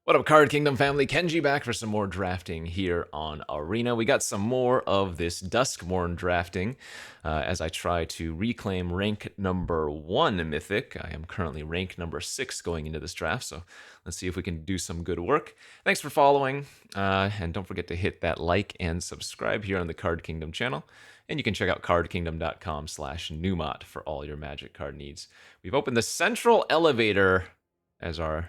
What up, Card Kingdom family? Kenji back for some more drafting here on Arena. We got some more of this Duskmourn drafting as I try to reclaim rank number 1 Mythic. I am currently rank number 6 going into this draft, so let's see if we can do some good work. Thanks for following, and don't forget to hit that like and subscribe here on the Card Kingdom channel. And you can check out cardkingdom.com/Numot for all your Magic card needs. We've opened the Central Elevator as our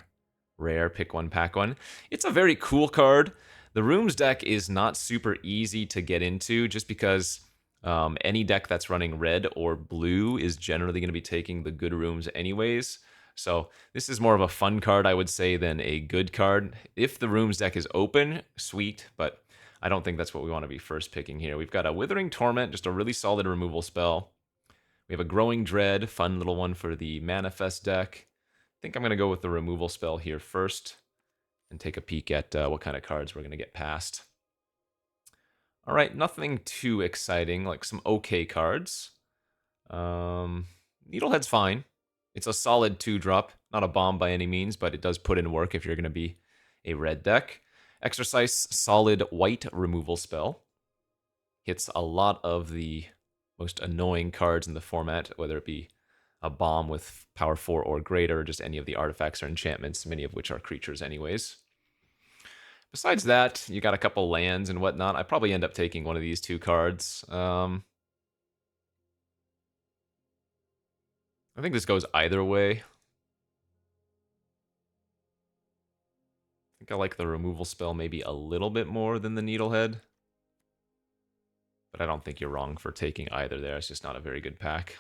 rare pick one pack one. It's a very cool card. The rooms deck is not super easy to get into just because any deck that's running red or blue is generally going to be taking the good rooms anyways. So this is more of a fun card, I would say, than a good card. If the rooms deck is open, sweet, but I don't think that's what we want to be first picking here. We've got a Withering Torment, just a really solid removal spell. We have a Growing Dread, fun little one for the Manifest deck. I think I'm going to go with the removal spell here first and take a peek at what kind of cards we're going to get past. All right, nothing too exciting, like some okay cards. Needlehead's fine. It's a solid 2-drop, not a bomb by any means, but it does put in work if you're going to be a red deck. Exercise, solid white removal spell. Hits a lot of the most annoying cards in the format, whether it be a bomb with power 4 or greater, or just any of the artifacts or enchantments, many of which are creatures anyways. Besides that, you got a couple lands and whatnot. I probably end up taking one of these two cards. I think this goes either way. I think I like the removal spell maybe a little bit more than the Needlehead. But I don't think you're wrong for taking either there. It's just not a very good pack.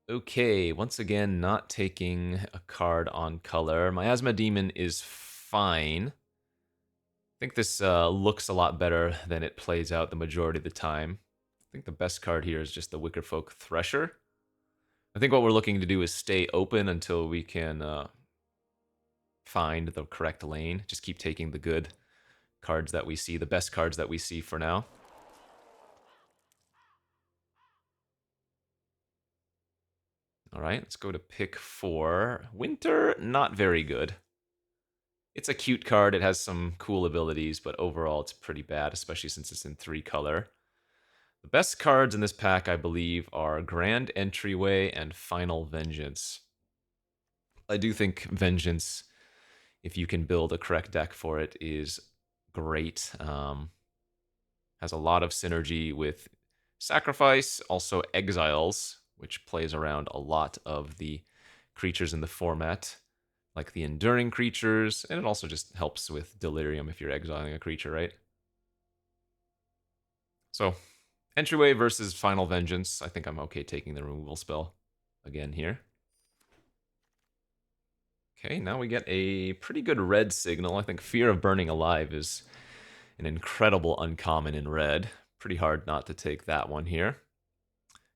Okay, once again, not taking a card on color. Miasma Demon is fine. I think this looks a lot better than it plays out the majority of the time. I think the best card here is just the Wickerfolk Thresher. I think what we're looking to do is stay open until we can find the correct lane. Just keep taking the good cards that we see, the best cards that we see for now. All right, let's go to pick 4. Winter, not very good. It's a cute card. It has some cool abilities, but overall it's pretty bad, especially since it's in 3-color. The best cards in this pack, I believe, are Grand Entryway and Final Vengeance. I do think Vengeance, if you can build a correct deck for it, is great. Has a lot of synergy with Sacrifice, also Exiles, which plays around a lot of the creatures in the format, like the enduring creatures, and it also just helps with Delirium if you're exiling a creature, right? So, Entryway versus Final Vengeance. I think I'm okay taking the removal spell again here. Okay, now we get a pretty good red signal. I think Fear of Burning Alive is an incredible uncommon in red. Pretty hard not to take that one here.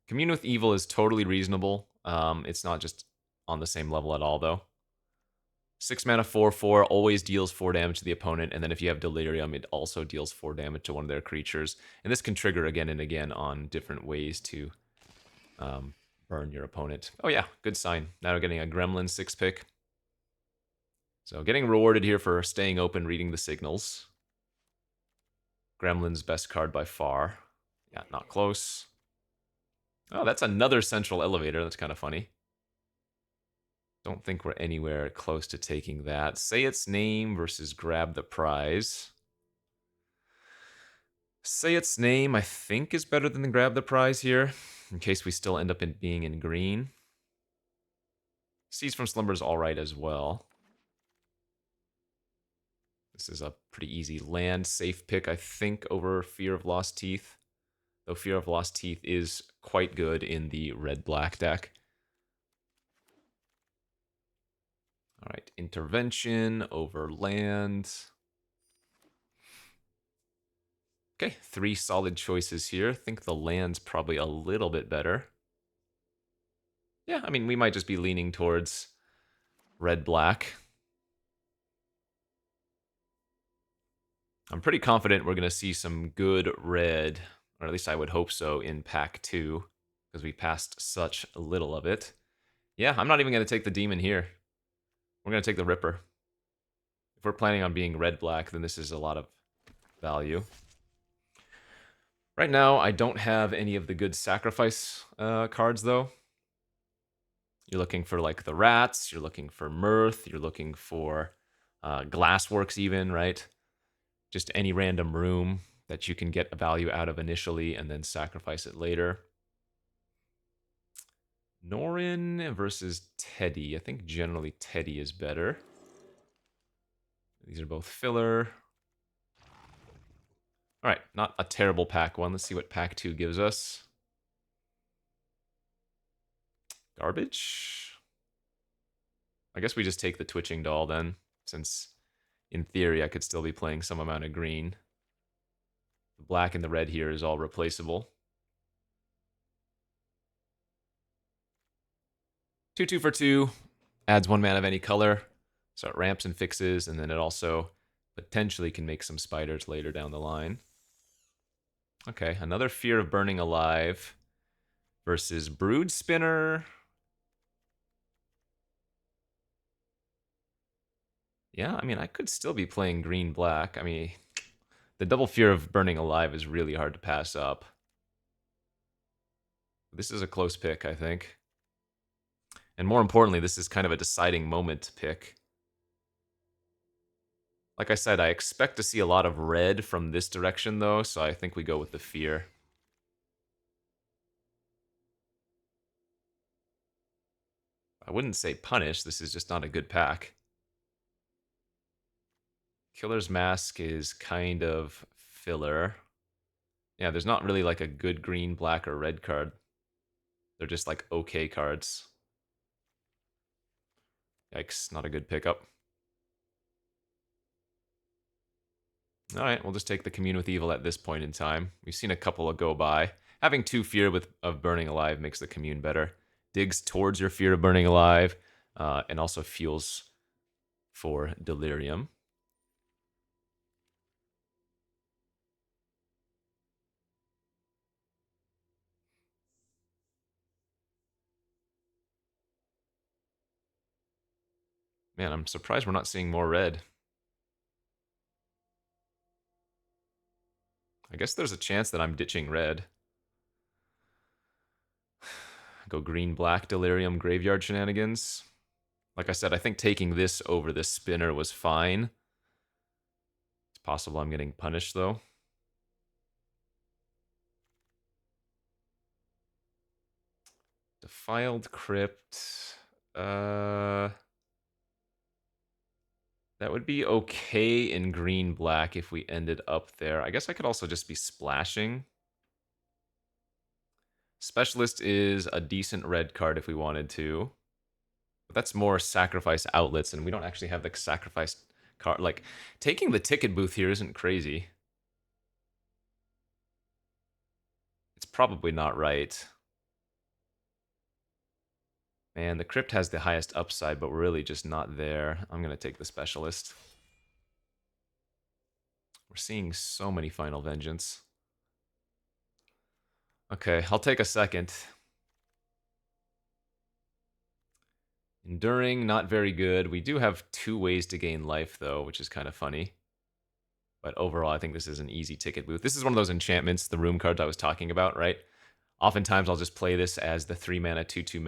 Commune with Evil is totally reasonable. It's not just on the same level at all, though. 6 mana, 4/4, always deals 4 damage to the opponent, and then if you have Delirium, it also deals 4 damage to one of their creatures. And this can trigger again and again on different ways to burn your opponent. Oh yeah, good sign. Now we're getting a Gremlin 6-pick. So getting rewarded here for staying open, reading the signals. Gremlin's best card by far. Yeah, not close. Oh, that's another Central Elevator. That's kind of funny. Don't think we're anywhere close to taking that. Say its name versus grab the prize. Say its name, I think, is better than the grab the prize here, in case we still end up being in green. Seize from Slumber is all right as well. This is a pretty easy land safe pick, I think, over Fear of Lost Teeth. Though Fear of Lost Teeth is quite good in the red-black deck. All right, Intervention over land. Okay, 3 solid choices here. I think the land's probably a little bit better. Yeah, I mean, we might just be leaning towards red-black. I'm pretty confident we're going to see some good red, or at least I would hope so, in pack 2, because we passed such little of it. Yeah, I'm not even going to take the demon here. We're going to take the Ripper. If we're planning on being red-black, then this is a lot of value. Right now, I don't have any of the good sacrifice cards, though. You're looking for, like, the rats, you're looking for mirth, you're looking for glassworks even, right? Just any random room that you can get a value out of initially and then sacrifice it later. Norin versus Teddy. I think generally Teddy is better. These are both filler. All right, not a terrible pack one. Let's see what pack 2 gives us. Garbage? I guess we just take the Twitching Doll then, since in theory I could still be playing some amount of green. The black and the red here is all replaceable. 2/2 for 2. Adds 1 mana of any color. So it ramps and fixes, and then it also potentially can make some spiders later down the line. Okay, another Fear of Burning Alive versus Brood Spinner. Yeah, I mean, I could still be playing green-black. I mean, the double Fear of Burning Alive is really hard to pass up. This is a close pick, I think. And more importantly, this is kind of a deciding moment pick. Like I said, I expect to see a lot of red from this direction, though, so I think we go with the Fear. I wouldn't say punish, this is just not a good pack. Killer's Mask is kind of filler. Yeah, there's not really like a good green, black, or red card. They're just like okay cards. Yikes, not a good pickup. Alright, we'll just take the Commune with Evil at this point in time. We've seen a couple go by. Having 2 Fear of Burning Alive makes the Commune better. Digs towards your Fear of Burning Alive, and also fuels for Delirium. Man, I'm surprised we're not seeing more red. I guess there's a chance that I'm ditching red. Go green-black Delirium Graveyard Shenanigans. Like I said, I think taking this over this spinner was fine. It's possible I'm getting punished, though. Defiled Crypt. That would be okay in green-black if we ended up there. I guess I could also just be splashing. Specialist is a decent red card if we wanted to. But that's more sacrifice outlets, and we don't actually have the sacrifice card. Like, taking the ticket booth here isn't crazy. It's probably not right. Man, the Crypt has the highest upside, but we're really just not there. I'm going to take the Specialist. We're seeing so many Final Vengeance. Okay, I'll take a second. Enduring, not very good. We do have 2 ways to gain life, though, which is kind of funny. But overall, I think this is an easy ticket booth. This is one of those enchantments, the room cards I was talking about, right? Oftentimes, I'll just play this as the 3-mana 2/2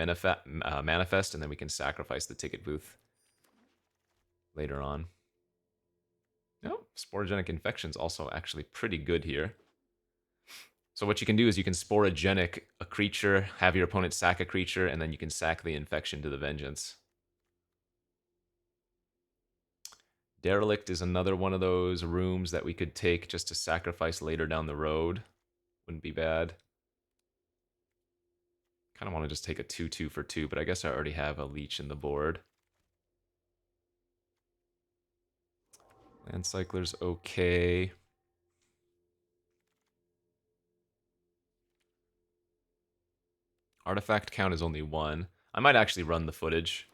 manifest, and then we can sacrifice the ticket booth later on. No, Sporogenic Infection's also actually pretty good here. So what you can do is you can Sporogenic a creature, have your opponent sack a creature, and then you can sack the Infection to the Vengeance. Derelict is another one of those rooms that we could take just to sacrifice later down the road. Wouldn't be bad. Kind of want to just take a 2/2 for 2, but I guess I already have a Leech in the board. Land Cycler's okay. Artifact count is only 1. I might actually run the footage.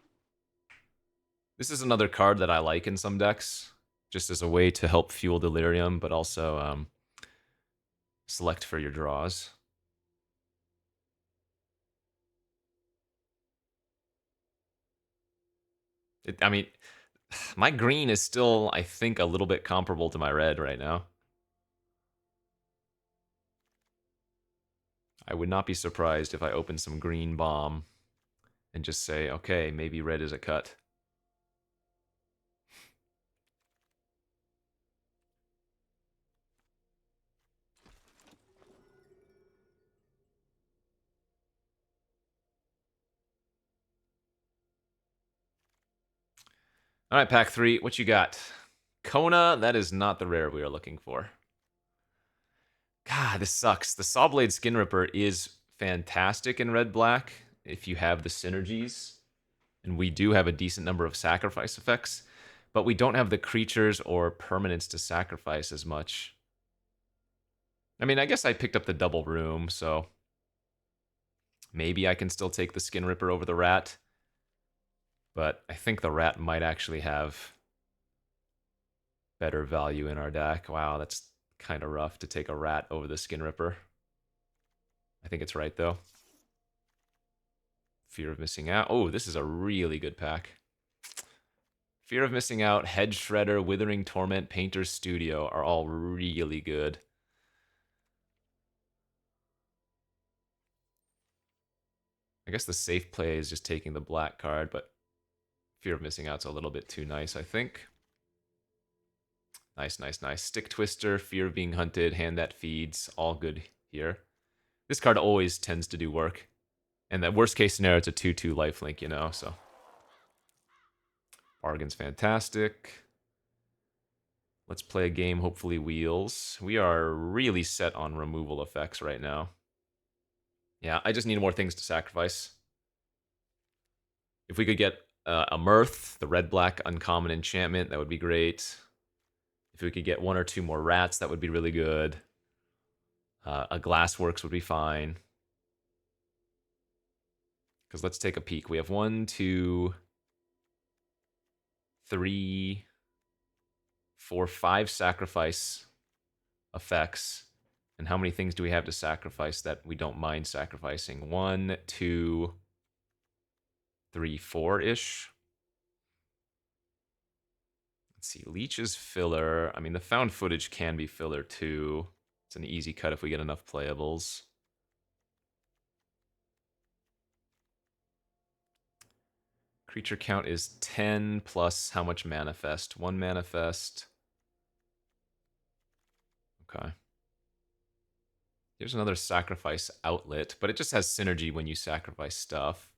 This is another card that I like in some decks, just as a way to help fuel Delirium, but also select for your draws. I mean, My green is still, I think, a little bit comparable to my red right now. I would not be surprised if I open some green bomb and just say, okay, maybe red is a cut. All right, pack 3, what you got? Kona, that is not the rare we are looking for. God, this sucks. The Sawblade Skin Ripper is fantastic in red-black if you have the synergies. And we do have a decent number of sacrifice effects, but we don't have the creatures or permanents to sacrifice as much. I mean, I guess I picked up the double room, so maybe I can still take the Skin Ripper over the rat. But I think the rat might actually have better value in our deck. Wow, that's kind of rough to take a rat over the Skin Ripper. I think it's right, though. Fear of Missing Out. Oh, this is a really good pack. Fear of Missing Out, Head Shredder, Withering Torment, Painter's Studio are all really good. I guess the safe play is just taking the black card, but Fear of Missing Out's a little bit too nice, I think. Nice, nice, nice. Stick Twister, Fear of Being Hunted, Hand That Feeds, all good here. This card always tends to do work. And that worst case scenario, it's a 2-2 lifelink, you know, so. Bargain's fantastic. Let's play a game, hopefully wheels. We are really set on removal effects right now. Yeah, I just need more things to sacrifice. If we could get a Mirth, the red-black uncommon enchantment, that would be great. If we could get 1 or 2 more rats, that would be really good. A Glassworks would be fine. Because let's take a peek. We have 1, 2, 3, 4, 5 sacrifice effects. And how many things do we have to sacrifice that we don't mind sacrificing? 1, 2, 3, 4-ish. Let's see, Leech is filler. I mean, the found footage can be filler too. It's an easy cut if we get enough playables. Creature count is 10 plus how much manifest? 1 manifest. Okay. Here's another sacrifice outlet, but it just has synergy when you sacrifice stuff.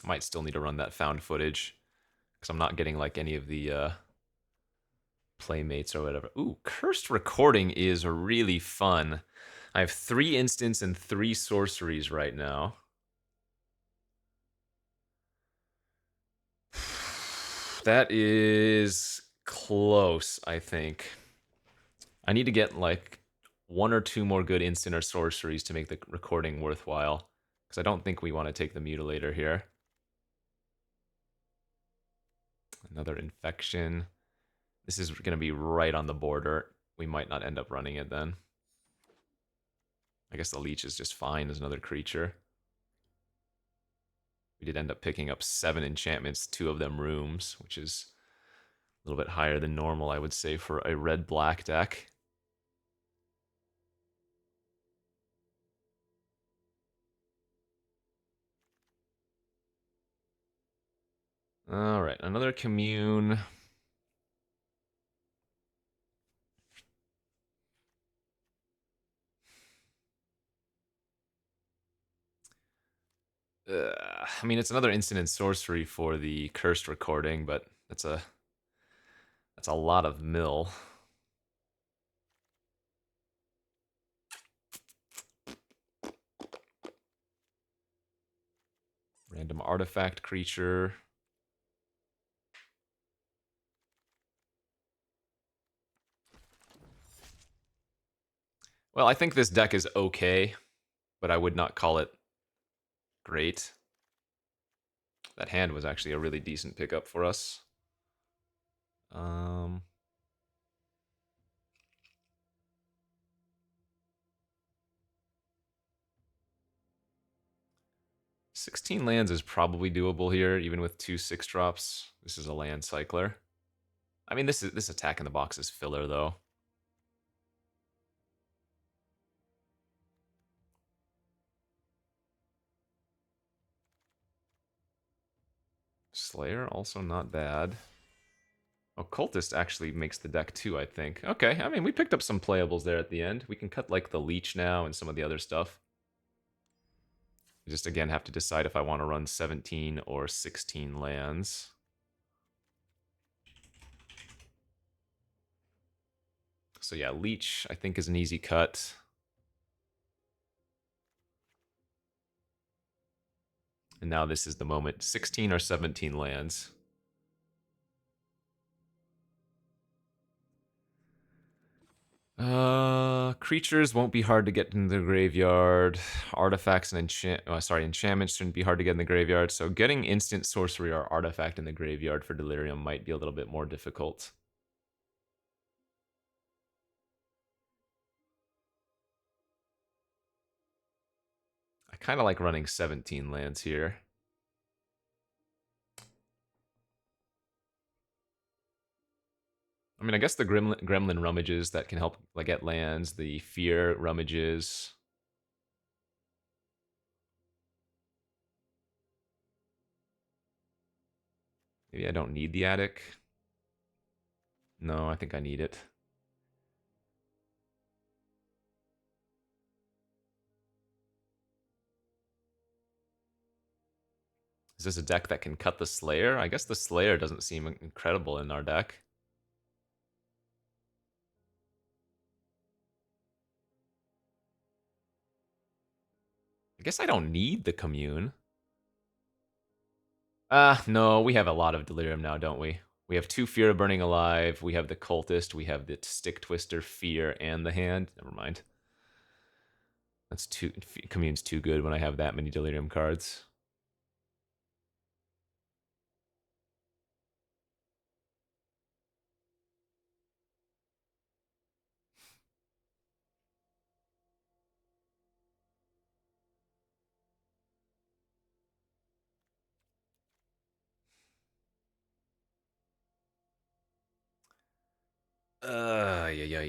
Might still need to run that found footage because I'm not getting like any of the playmates or whatever. Ooh, Cursed Recording is really fun. I have 3 instants and 3 sorceries right now. That is close, I think. I need to get like 1 or 2 more good instant or sorceries to make the recording worthwhile. Because I don't think we want to take the Mutilator here. Another Infection. This is going to be right on the border. We might not end up running it then. I guess the Leech is just fine as another creature. We did end up picking up 7 enchantments, 2 of them rooms, which is a little bit higher than normal, I would say, for a red-black deck. All right, another Commune. I mean, it's another instant and sorcery for the Cursed Recording, but that's a lot of mill. Random artifact creature. Well, I think this deck is okay, but I would not call it great. That hand was actually a really decent pickup for us. 16 lands is probably doable here, even with 2 6-drops. This is a land cycler. I mean, this attack in the box is filler, though. Slayer, also not bad. Occultist actually makes the deck too, I think. Okay, I mean, we picked up some playables there at the end. We can cut, like, the Leech now and some of the other stuff. I just, again, have to decide if I want to run 17 or 16 lands. So yeah, Leech, I think, is an easy cut. And now this is the moment. 16 or 17 lands. Creatures won't be hard to get in the graveyard. Artifacts and enchantments shouldn't be hard to get in the graveyard. So getting instant sorcery or artifact in the graveyard for Delirium might be a little bit more difficult. I kind of like running 17 lands here. I mean, I guess the Gremlin rummages that can help, like, get lands. The Fear rummages. Maybe I don't need the attic. No, I think I need it. Is this a deck that can cut the Slayer? I guess the Slayer doesn't seem incredible in our deck. I guess I don't need the Commune. No, we have a lot of Delirium now, don't we? We have 2 Fear of Burning Alive, we have the Cultist, we have the Stick Twister, Fear, and the Hand. Never mind. That's too... Commune's too good when I have that many Delirium cards.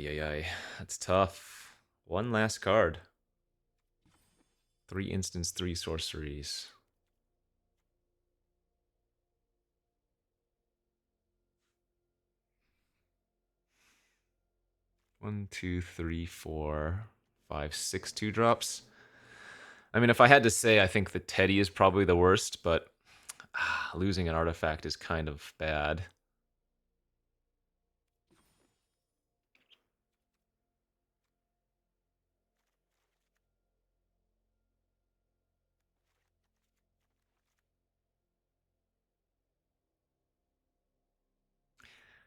Yeah. That's tough. One last card. 3 instants, 3 sorceries. One, two, three, 4, 5, 6 2-drops. I mean, if I had to say, I think the Teddy is probably the worst, but losing an artifact is kind of bad.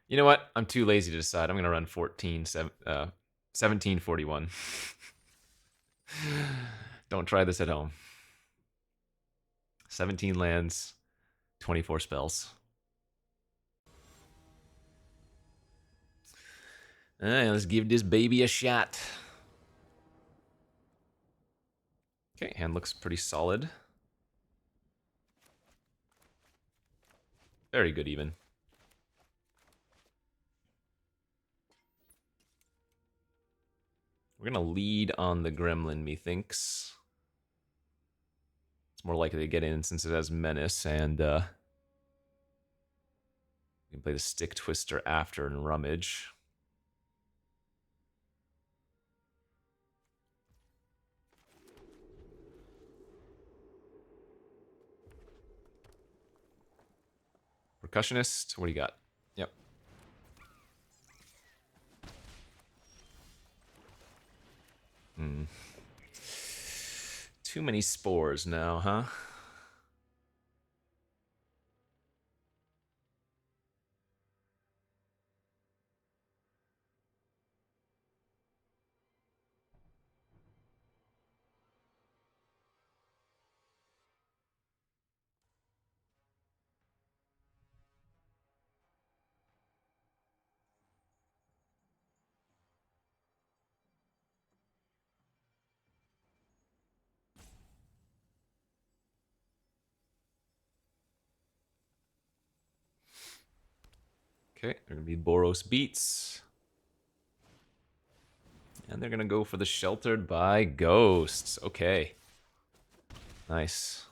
You know what? I'm too lazy to decide. I'm going to run 1741. Don't try this at home. 17 lands, 24 spells. Alright, let's give this baby a shot. Okay, hand looks pretty solid. Very good, even. We're going to lead on the Gremlin, methinks. It's more likely to get in since it has Menace, and we can play the Stick Twister after and Rummage. Percussionist, what do you got? Yep. Too many spores now, huh? Okay, they're going to be Boros Beats. And they're going to go for the Sheltered by Ghosts. Okay. Nice.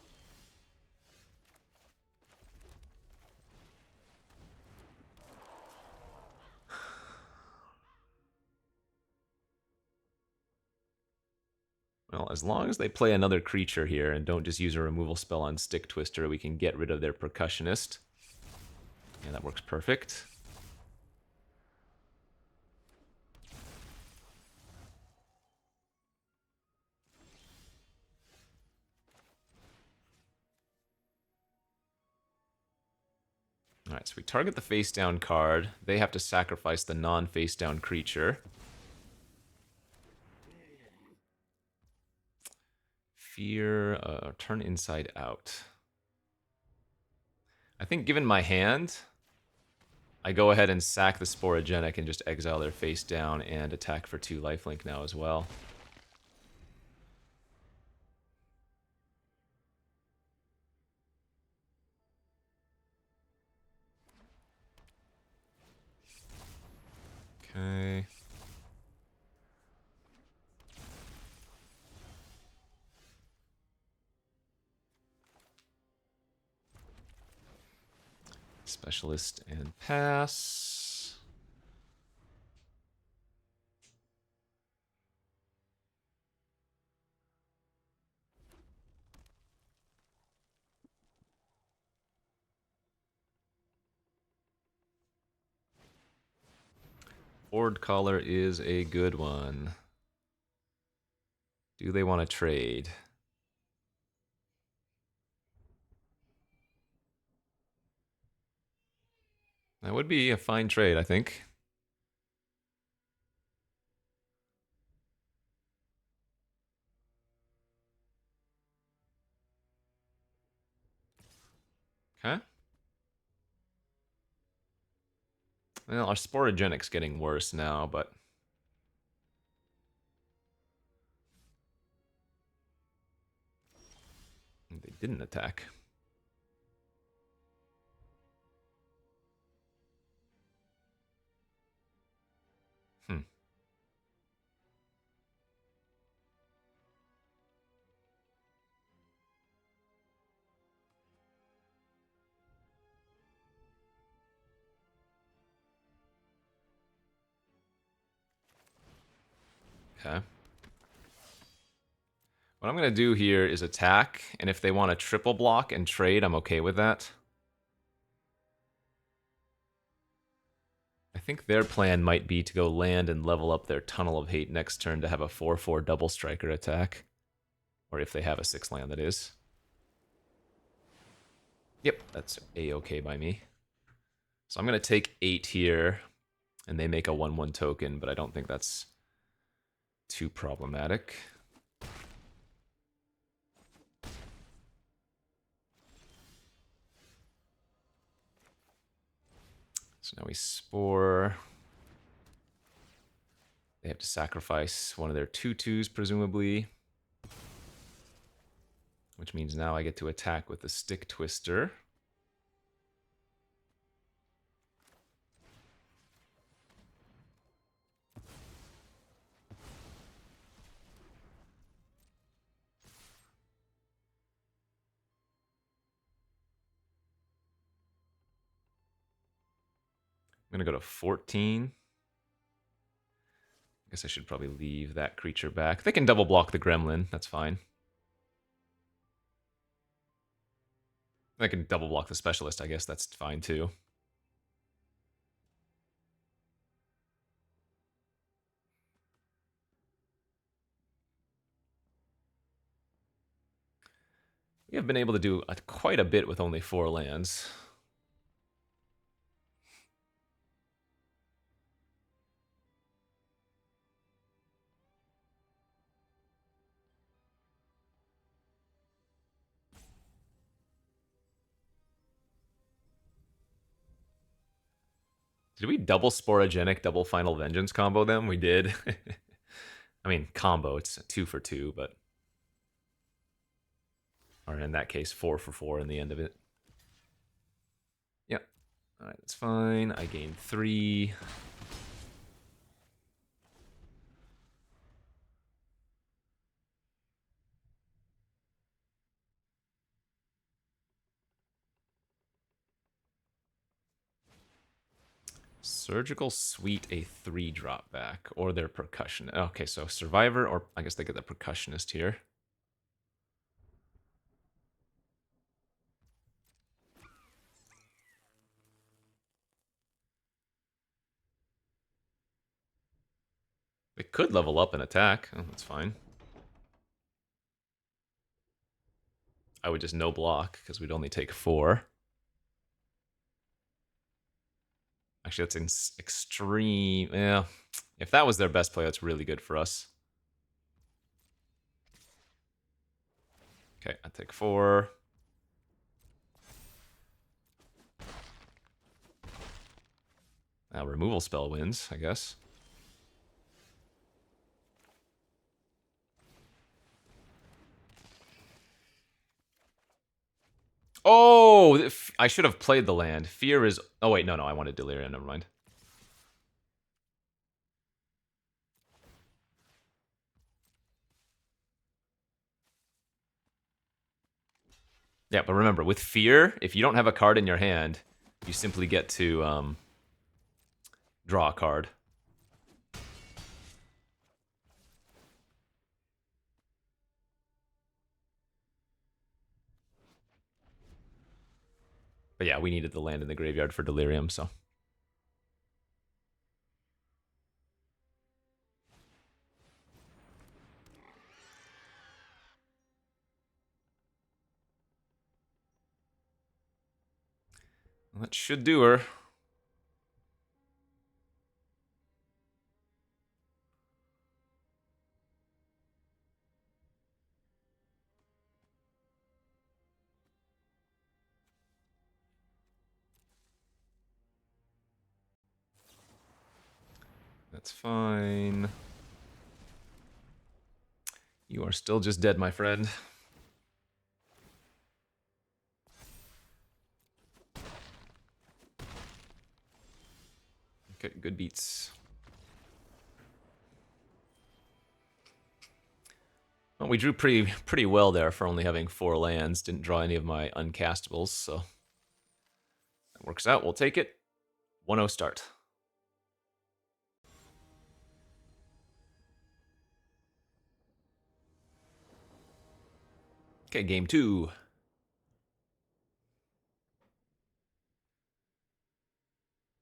Well, as long as they play another creature here and don't just use a removal spell on Stick Twister, we can get rid of their Percussionist. Yeah, that works perfect. Alright, so we target the face-down card. They have to sacrifice the non-face-down creature. Fear, turn inside out. I think given my hand, I go ahead and sack the Sporogenic and just exile their face down and attack for 2 lifelink now as well. Okay. Specialist and pass. Board Collar is a good one. Do they want to trade? That would be a fine trade, I think. Okay. Well, our Sporogenic's getting worse now, but... they didn't attack. Hmm. Okay. What I'm going to do here is attack, and if they want to triple block and trade, I'm okay with that. I think their plan might be to go land and level up their Tunnel of Hate next turn to have a 4/4 double striker attack. Or if they have a 6 land, that is. Yep, that's a-okay by me. So I'm going to take 8 here, and they make a 1/1 token, but I don't think that's too problematic. So now we Spore. They have to sacrifice one of their 2/2s, presumably. Which means now I get to attack with the Stick Twister. I'm going to go to 14. I guess I should probably leave that creature back. They can double block the Gremlin. That's fine. I can double block the Specialist. I guess that's fine too. We have been able to do quite a bit with only 4 lands. Did we double Sporogenic, double Final Vengeance combo them? We did. I mean, combo, it's 2 for 2, but... or in that case, 4 for 4 in the end of it. Yep. All right, that's fine. I gain 3. Surgical Suite, a 3-drop back, or their percussion. Okay, so Survivor, or I guess they get the Percussionist here. They could level up and attack. Oh, that's fine. I would just no block, because we'd only take 4. Actually, that's in extreme. Yeah, if that was their best play, that's really good for us. Okay, I take 4. Now removal spell wins, I guess. Oh, I should have played the land. Fear is... Oh, wait, no, I wanted Delirium. Never mind. Yeah, but remember, with Fear, if you don't have a card in your hand, you simply get to draw a card. But yeah, we needed the land in the graveyard for Delirium, so... That should do her. That's fine. You are still just dead, my friend. Okay, good beats. Well, we drew pretty well there for only having 4 lands. Didn't draw any of my uncastables, so that works out. We'll take it. 1-0 start. Okay, game 2.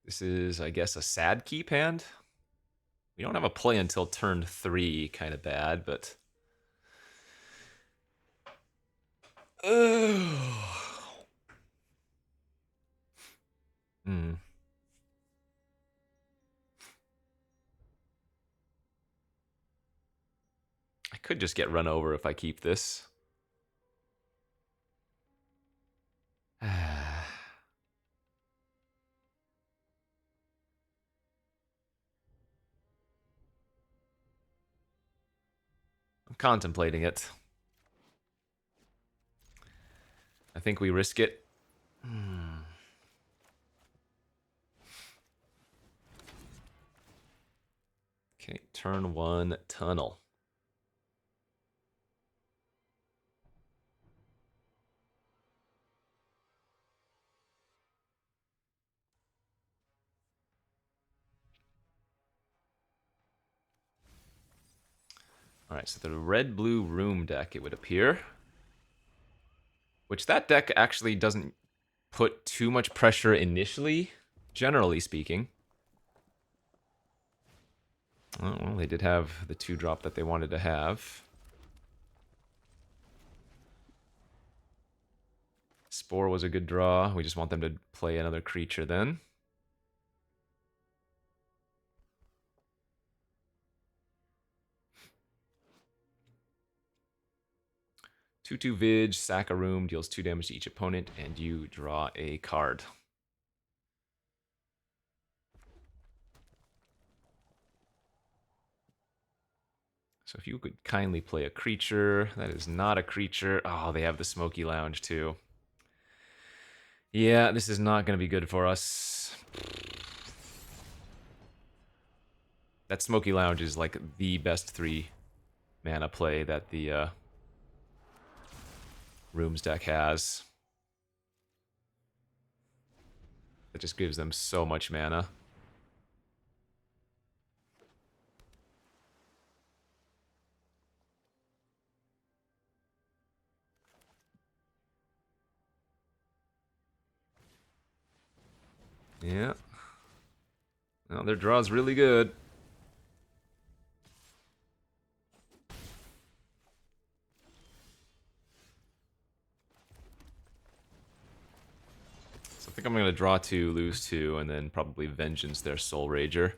This is, I guess, a sad keep hand. We don't have a play until turn 3, kind of bad, but... Hmm. I could just get run over if I keep this. I'm contemplating it. I think we risk it. Okay, turn 1, tunnel. Alright, so the red-blue room deck, it would appear. Which that deck actually doesn't put too much pressure initially, generally speaking. Oh, well, they did have the 2-drop that they wanted to have. Spore was a good draw. We just want them to play another creature then. Two Vig, sack a room, deals 2 damage to each opponent, and you draw a card. So if you could kindly play a creature, that is not a creature. Oh, they have the Smoky Lounge too. Yeah, this is not going to be good for us. That Smoky Lounge is like the best 3 mana play that the Rooms deck has. It just gives them so much mana. Yeah. Well, their draw's really good. So I think I'm going to draw 2, lose 2, and then probably Vengeance their Soul Rager.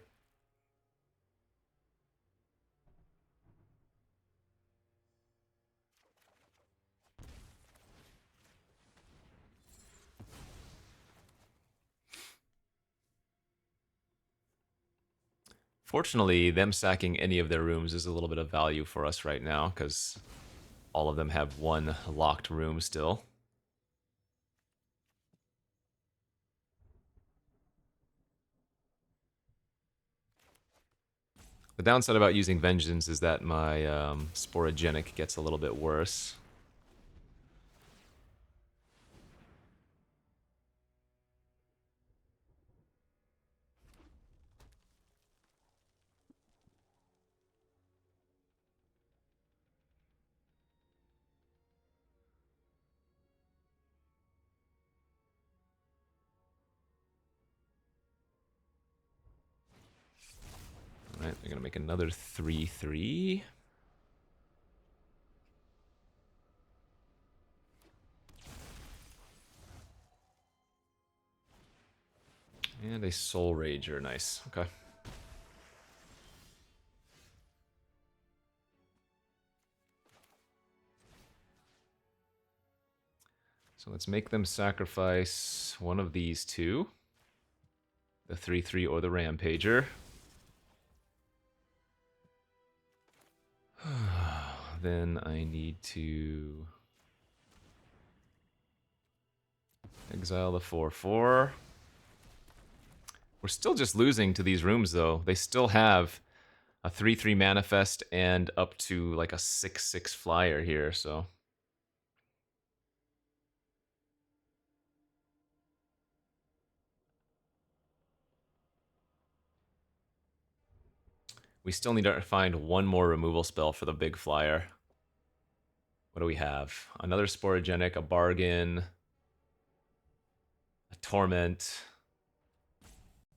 Fortunately, them sacking any of their rooms is a little bit of value for us right now, because all of them have 1 locked room still. The downside about using Vengeance is that my Sporogenic gets a little bit worse. Alright, they're going to make another 3/3. And a Soul Rager, nice. Okay. So let's make them sacrifice one of these 2. The 3/3 or the Rampager. Then I need to exile the 4/4. We're still just losing to these rooms, though. They still have a 3/3 manifest and up to like a 6/6 flyer here, so. We still need to find 1 more removal spell for the big flyer. What do we have? Another Sporogenic, a Bargain, a Torment.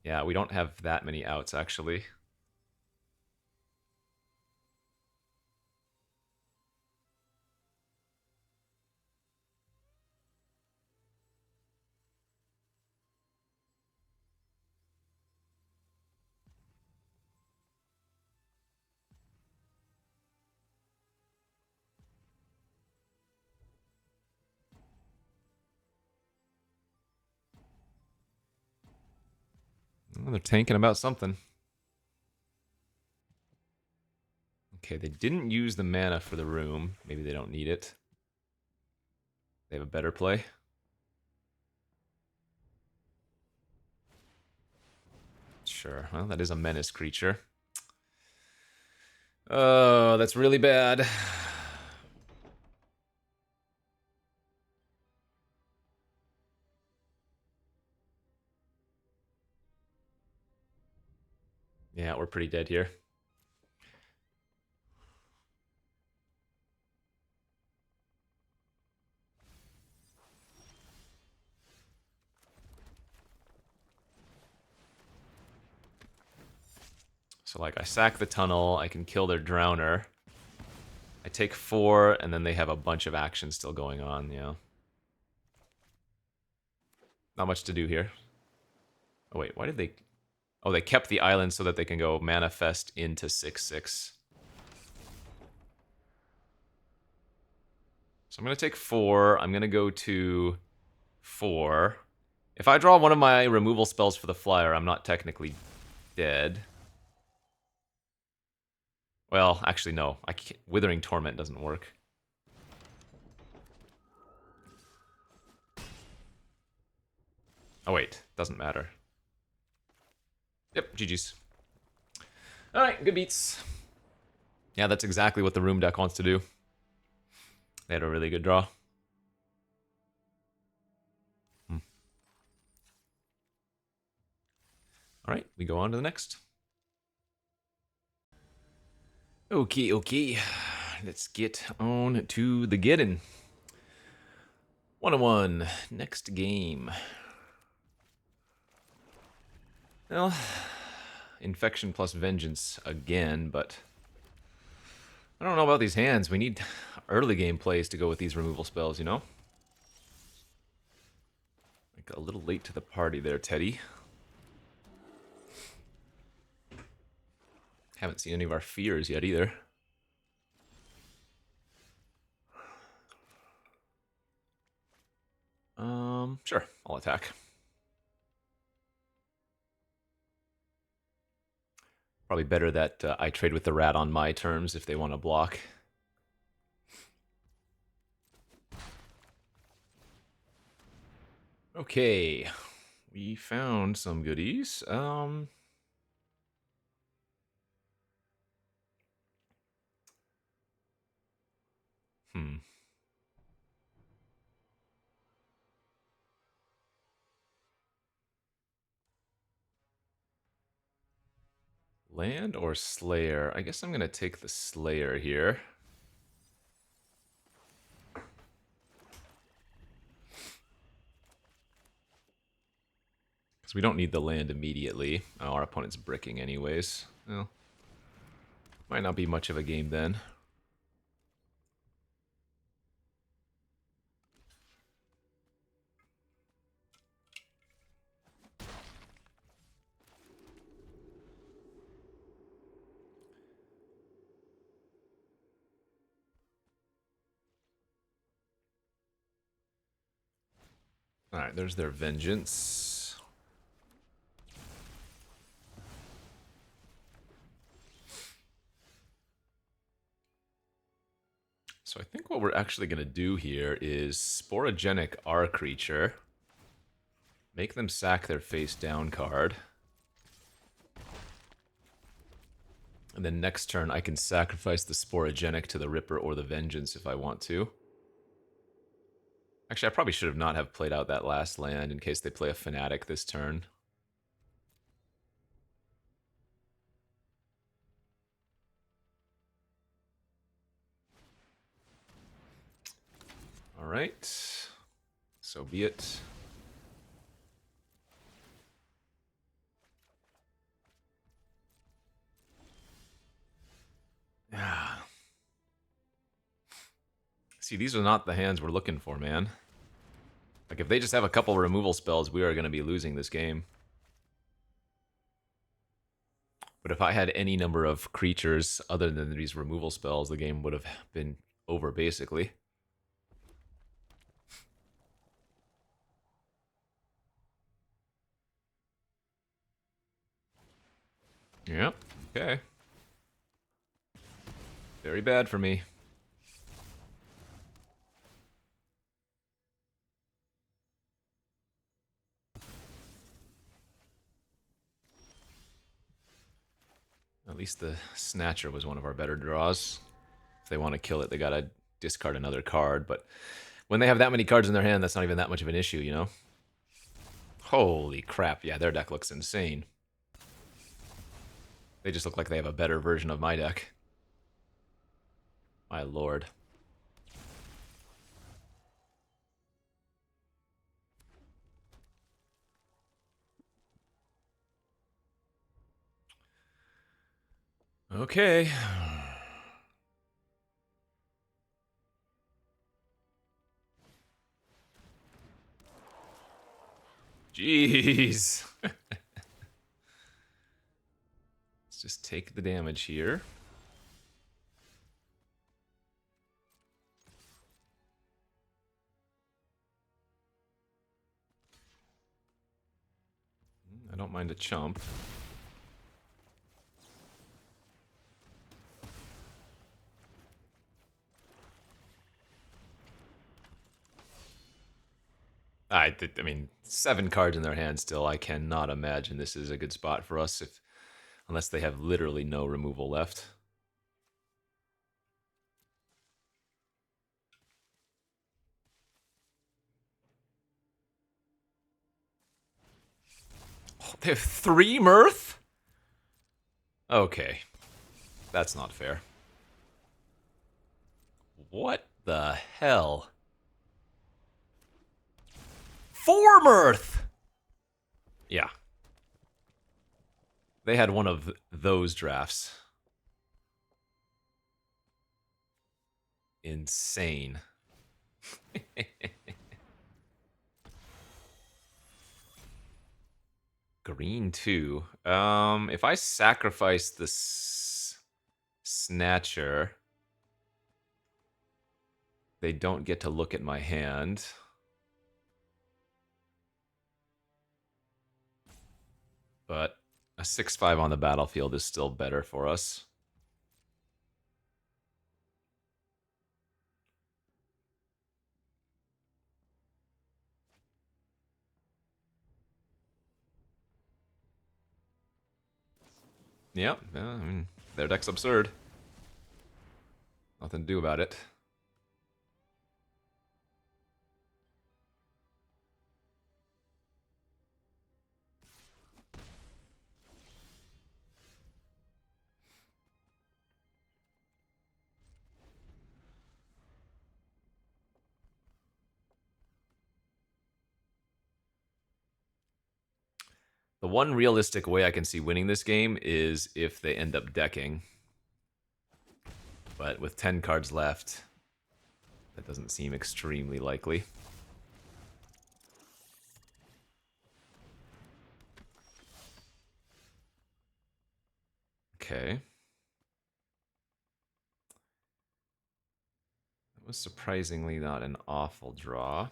Yeah, we don't have that many outs, actually. Well, they're tanking about something. Okay, they didn't use the mana for the room. Maybe they don't need it. They have a better play. Sure. Well, that is a menace creature. Oh, that's really bad. Yeah, we're pretty dead here. So, like, I sack the tunnel, I can kill their Drowner. I take 4, and then they have a bunch of action still going on, yeah. Not much to do here. Oh, wait, why did they... Oh, they kept the island so that they can go manifest into 6/6. So I'm going to take 4. I'm going to go to 4. If I draw one of my removal spells for the flyer, I'm not technically dead. Well, actually, no. I can't. Withering Torment doesn't work. Oh wait, doesn't matter. Yep, GG's. Alright, good beats. Yeah, that's exactly what the room deck wants to do. They had a really good draw. Alright, we go on to the next. Okay. Let's get on to the getting. 1-1. Next game. Well, Infection plus Vengeance again, but I don't know about these hands. We need early game plays to go with these removal spells, you know? Like a little late to the party there, Teddy. Haven't seen any of our fears yet either. Sure, I'll attack. Probably better that I trade with the rat on my terms if they want to block. Okay, we found some goodies. Land or Slayer? I guess I'm going to take the Slayer here. Because we don't need the land immediately. Oh, our opponent's bricking anyways. Well, might not be much of a game then. Alright, there's their Vengeance. So I think what we're actually going to do here is Sporogenic our creature. Make them sack their face down card. And then next turn I can sacrifice the Sporogenic to the Ripper or the Vengeance if I want to. Actually, I probably should have not have played out that last land in case they play a Fanatic this turn. Alright. So be it. Yeah. See, these are not the hands we're looking for, man. Like, if they just have a couple removal spells, we are going to be losing this game. But if I had any number of creatures other than these removal spells, the game would have been over, basically. Yep, okay. Very bad for me. At least the Snatcher was one of our better draws. If they want to kill it, they gotta discard another card, but when they have that many cards in their hand, that's not even that much of an issue, you know? Holy crap, yeah, their deck looks insane. They just look like they have a better version of my deck. My lord. Okay. Jeez. Let's just take the damage here. I don't mind a chump. I mean, 7 cards in their hand still. I cannot imagine this is a good spot for us unless they have literally no removal left. Oh, they have 3 Mirth? Okay. That's not fair. What the hell? 4 Mirth! Yeah. They had one of those drafts. Insane. Green 2. If I sacrifice the Snatcher, they don't get to look at my hand. But a 6/5 on the battlefield is still better for us. Yep, yeah, I mean, their deck's absurd. Nothing to do about it. The one realistic way I can see winning this game is if they end up decking. But with 10 cards left, that doesn't seem extremely likely. Okay. That was surprisingly not an awful draw.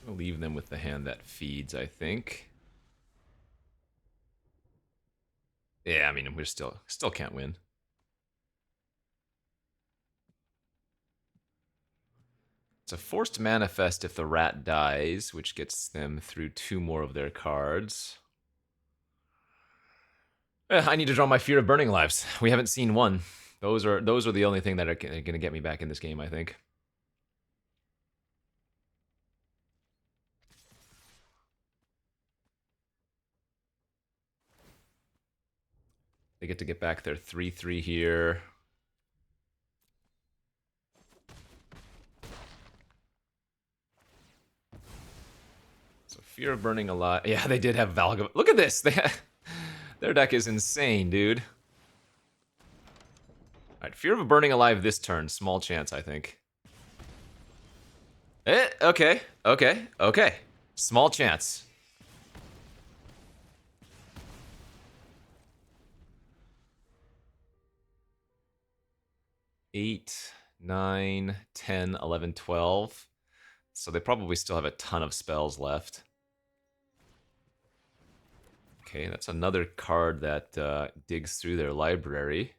I'll leave them with the hand that feeds, I think. Yeah, I mean, we're still can't win. It's a forced manifest if the rat dies, which gets them through 2 more of their cards. I need to draw my Fear of Burning Lives. We haven't seen one. Those are the only thing that are going to get me back in this game, I think. They get to get back their 3/3 here. So Fear of Burning Alive. Yeah, they did have Valga. Look at this. Their deck is insane, dude. Alright, Fear of Burning Alive this turn. Small chance, I think. Okay. Small chance. Eight, 9, 10, 11, 12. So they probably still have a ton of spells left. Okay, that's another card that digs through their library.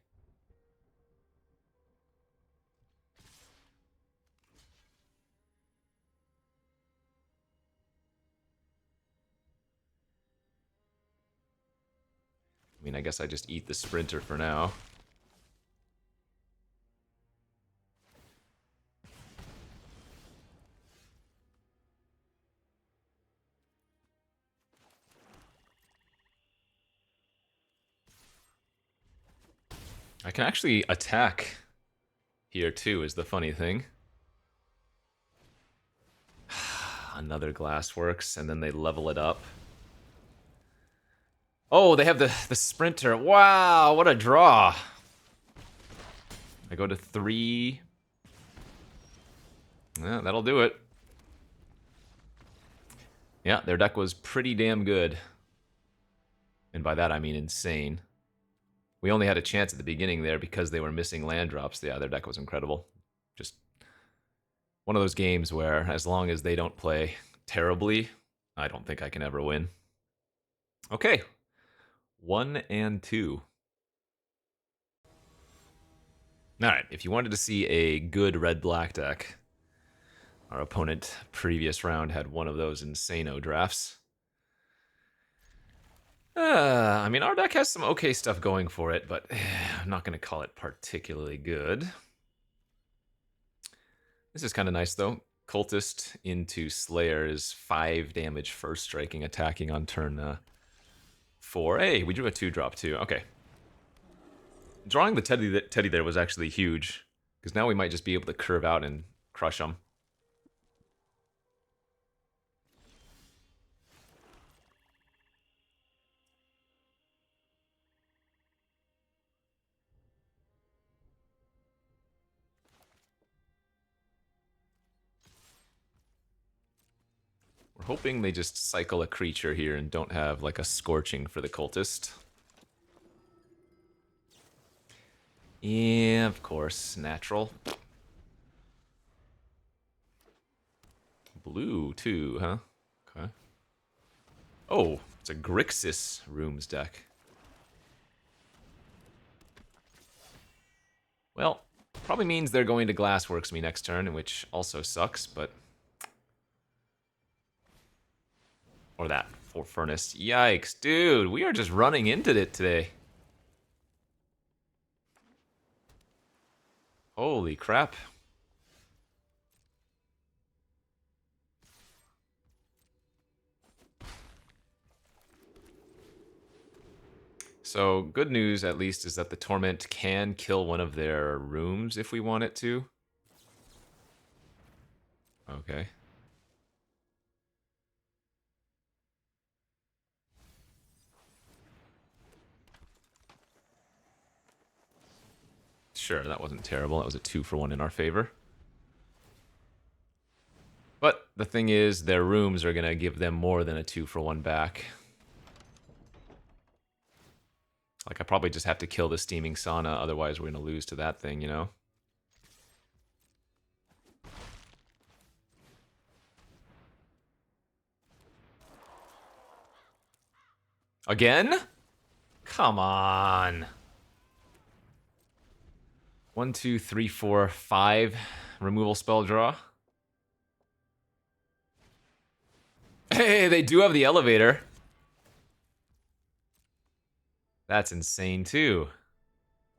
I mean, I guess I just eat the Sprinter for now. I can actually attack here too, is the funny thing. Another Glassworks, and then they level it up. Oh, they have the Sprinter. Wow, what a draw. I go to 3. Yeah, that'll do it. Yeah, their deck was pretty damn good. And by that I mean insane. We only had a chance at the beginning there because they were missing land drops. Yeah, their deck was incredible. Just one of those games where as long as they don't play terribly, I don't think I can ever win. Okay, 1 and 2. Alright, if you wanted to see a good red-black deck, our opponent previous round had one of those insano drafts. I mean, our deck has some okay stuff going for it, but I'm not going to call it particularly good. This is kind of nice, though. Cultist into Slayer is 5 damage first striking, attacking on turn 4. Hey, we drew a 2-drop too. Okay. Drawing the teddy there was actually huge, because now we might just be able to curve out and crush them. We're hoping they just cycle a creature here and don't have like a scorching for the cultist. Yeah, of course, natural. Blue too, huh? Okay. Oh, it's a Grixis Rooms deck. Well, probably means they're going to Glassworks me next turn, which also sucks, but... Or that, for Furnace. Yikes, dude, we are just running into it today. Holy crap. So, good news, at least, is that the Torment can kill one of their rooms if we want it to. Okay. Sure, that wasn't terrible. That was a 2-for-1 in our favor. But the thing is, their rooms are going to give them more than a 2-for-1 back. Like, I probably just have to kill the Steaming Sauna, otherwise we're going to lose to that thing, you know? Again? Come on. 1, 2, 3, 4, 5 removal spell draw. Hey, they do have the elevator. That's insane too.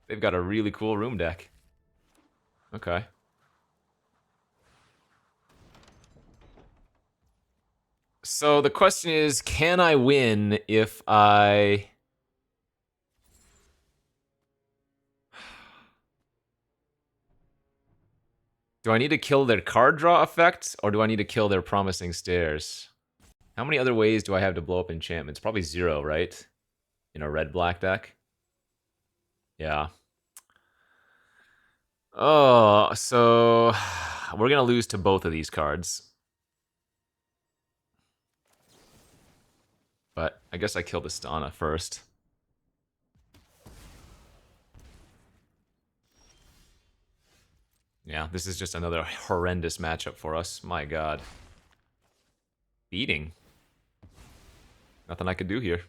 They've got a really cool room deck. Okay. So the question is, can I win if I... Do I need to kill their card draw effect, or do I need to kill their Promising Stairs? How many other ways do I have to blow up enchantments? Probably 0, right? In a red-black deck? Yeah. Oh, so... We're gonna lose to both of these cards. But I guess I kill the Stana first. Yeah, this is just another horrendous matchup for us. My god. Beating. Nothing I could do here.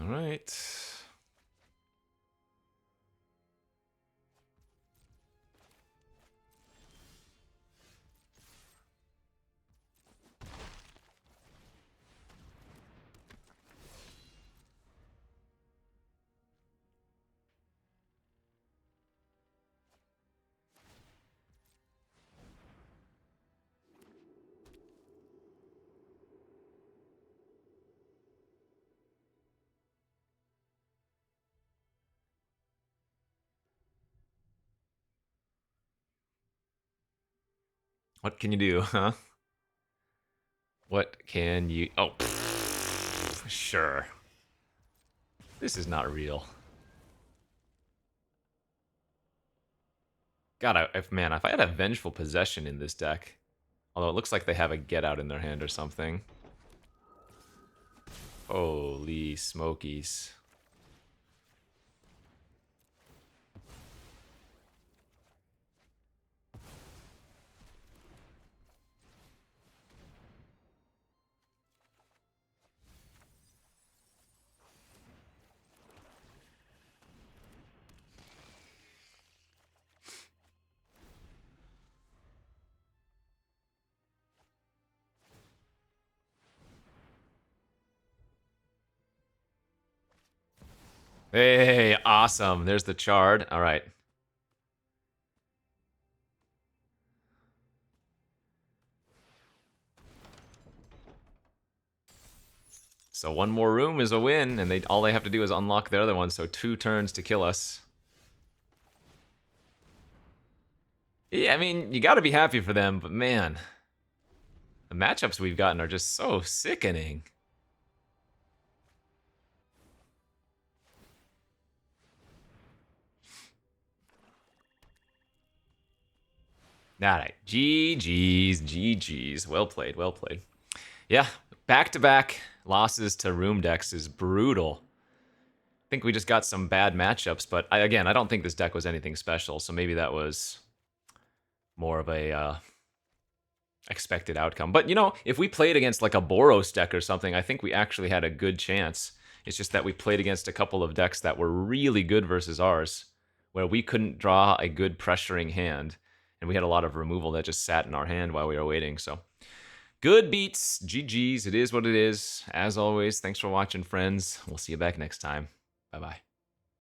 Alright. What can you do, huh? What can you... Oh, pfft, sure. This is not real. God, if I had a Vengeful Possession in this deck, although it looks like they have a Get Out in their hand or something. Holy smokies. Hey, awesome. There's the Chard. All right. So one more room is a win, and all they have to do is unlock the other one, so 2 turns to kill us. Yeah, I mean, you gotta be happy for them, but man, the matchups we've gotten are just so sickening. Alright, GG's. Well played, well played. Yeah, back-to-back losses to room decks is brutal. I think we just got some bad matchups, but again, I don't think this deck was anything special, so maybe that was more of a expected outcome. But, you know, if we played against like a Boros deck or something, I think we actually had a good chance. It's just that we played against a couple of decks that were really good versus ours, where we couldn't draw a good pressuring hand, and we had a lot of removal that just sat in our hand while we were waiting, so... Good beats, GG's, it is what it is. As always, thanks for watching, friends. We'll see you back next time. Bye-bye.